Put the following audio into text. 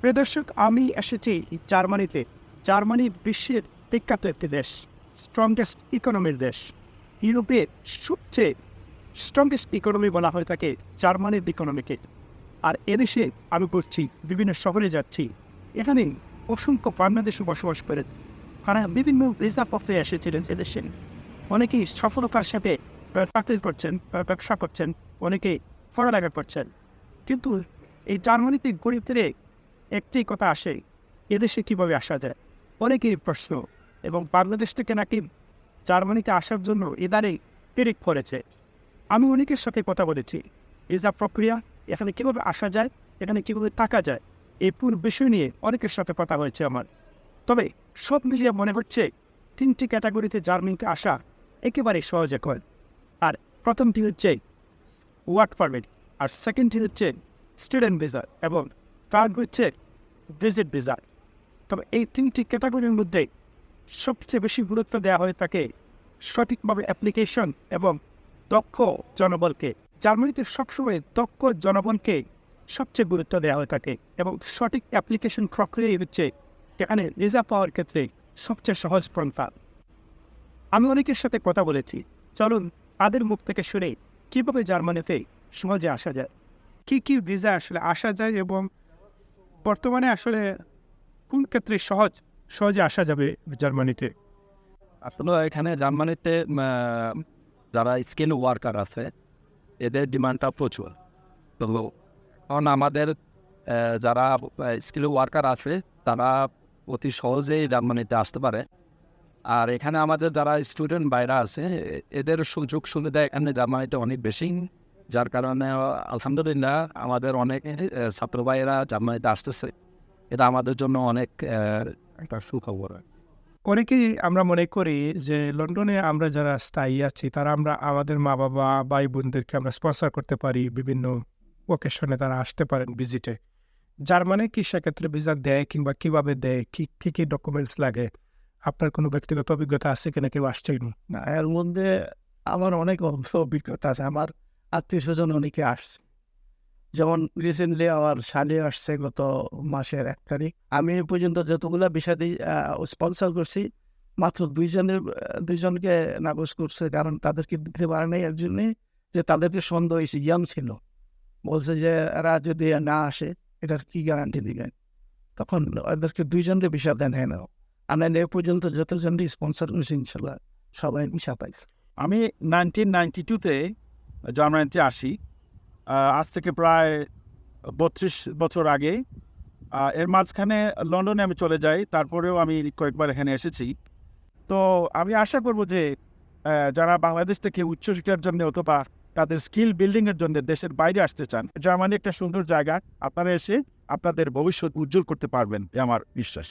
প্রিয় দর্শক, আমি এসেছি জার্মানিতে। জার্মানি বিশ্বের বিখ্যাত একটি দেশ, স্ট্রংগেস্ট ইকোনমির দেশ। ইউরোপের সবচেয়ে স্ট্রংগেস্ট ইকোনমি বলা হয়ে থাকে জার্মানির ইকোনমিকে। আর এদেশে আমি করছি, বিভিন্ন শহরে যাচ্ছি, এখানে অসংখ্য বাংলাদেশে বসবাস করেন। তারা বিভিন্ন ভিসা পথে এসেছিলেন এদেশে। অনেকেই সফলতার সাথে চাকরি করছেন, ব্যবসা করছেন, অনেকে পড়ালেখা করছেন। কিন্তু এই জার্মানিতে গরিবদের একটি কথা আসে, এদেশে কীভাবে আসা যায়, অনেকেই প্রশ্ন। এবং বাংলাদেশ থেকে নাকি জার্মানিতে আসার জন্য এদারে তিরিক পড়েছে। আমি অনেকের সাথে কথা বলেছি, ভিসা প্রক্রিয়া, এখানে কীভাবে আসা যায়, এখানে কীভাবে থাকা যায়, এই পুরো বিষয় নিয়ে অনেকের সাথে কথা হয়েছে আমার। তবে সব মিলিয়ে মনে হচ্ছে তিনটি ক্যাটাগরিতে জার্মানিতে আসা একেবারেই সহজে হয়। আর প্রথমটি হচ্ছে ওয়ার্ক পারমিট, আর সেকেন্ডটি হচ্ছে স্টুডেন্ট ভিসা, এবং থার্ড হচ্ছে ভিজিট ভিসা। তবে এই তিনটি ক্যাটাগরির মধ্যে সবচেয়ে বেশি গুরুত্ব দেওয়া হয়ে থাকে সঠিকভাবে অ্যাপ্লিকেশন এবং দক্ষ জনবলকে। জার্মানিতে সবসময় দক্ষ জনবলকে সবচেয়ে গুরুত্ব দেওয়া হয়ে থাকে, এবং সঠিক অ্যাপ্লিকেশন প্রক্রিয়াই হচ্ছে এখানে ভিসা পাওয়ার ক্ষেত্রে সবচেয়ে সহজ পন্থা। আমি অনেকের সাথে কথা বলেছি, চলুন তাদের মুখ থেকে শুনে কীভাবে জার্মানিতে সহজে আসা যায়, কী ভিসা আসলে আসা যায়, এবং বর্তমানে আসলে কোন ক্ষেত্রে সহজে আসা যাবে জার্মানিতে। আসলে এখানে জার্মানিতে যারা স্কিল ওয়ার্কার আছে এদের ডিমান্ডটা প্রচুর। তো কারণ আমাদের যারা স্কিল ওয়ার্কার আছে তারা অতি সহজেই জার্মানিতে আসতে পারে। আর এখানে আমাদের যারা স্টুডেন্ট বাইরা আছে এদের সুযোগ সুবিধা এখানে জার্মানিতে অনেক বেশি, যার কারণে আলহামদুলিল্লাহ আমাদের অনেক ছাত্র ভাইয়েরা জার্মানিতে আসতেছে। এটা আমাদের জন্য অনেক একটা সুখবর। অনেকেই আমরা মনে করি যে লন্ডনে আমরা যারা স্থায়ী আছি তারা আমাদের মা বাবা ভাই বোনদেরকে আমরা স্পন্সর করতে পারি, বিভিন্ন ওকেশনে তারা আসতে পারেন ভিজিটে। জার্মানি কি সেক্ষেত্রে ভিসা দেয়, কিংবা কিভাবে দেয়, কি ডকুমেন্টস লাগে? আপনার কোনো ব্যক্তিগত অভিজ্ঞতা আছে কিনা, কেউ আসছে কিনা? না, এর মধ্যে আমার অনেক অভিজ্ঞতা আছে। আমার আত্মীয়-স্বজন অনেকে আসছে। যেমন রিসেন্টলি আমার শালি আসছে গত মাসের ১ তারিখ। আমি এ পর্যন্ত যতগুলা ভিসা স্পন্সর করছি, মাত্র ২ জনকে নাকচ করছে। কারণ তাদেরকে দিতে পারে নাই এর জন্যে যে তাদেরকে সন্দেহ হয়েছে, ইয়াং ছিল। বলছে যে এরা যদি না আসে এটার কি গ্যারান্টি দিবেন? তখন ওদেরকে ২ জনকে ভিসা দেন হয় না। আর নাহলে এ পর্যন্ত যতজনকে স্পন্সর করেছি ইনশাল্লাহ সবাই ভিসা পাইছে। আমি 1992-তে জার্মানিতে আসি, আজ থেকে প্রায় ৩২ বছর আগে। এর মাঝখানে লন্ডনে আমি চলে যাই, তারপরেও আমি কয়েকবার এখানে এসেছি। তো আমি আশা করব যে যারা বাংলাদেশ থেকে উচ্চশিক্ষার জন্য অথবা তাদের স্কিল বিল্ডিংয়ের জন্য দেশের বাইরে আসতে চান, জার্মানি একটা সুন্দর জায়গা। আপনারা এসে আপনাদের ভবিষ্যৎ উজ্জ্বল করতে পারবেন, এ আমার বিশ্বাস।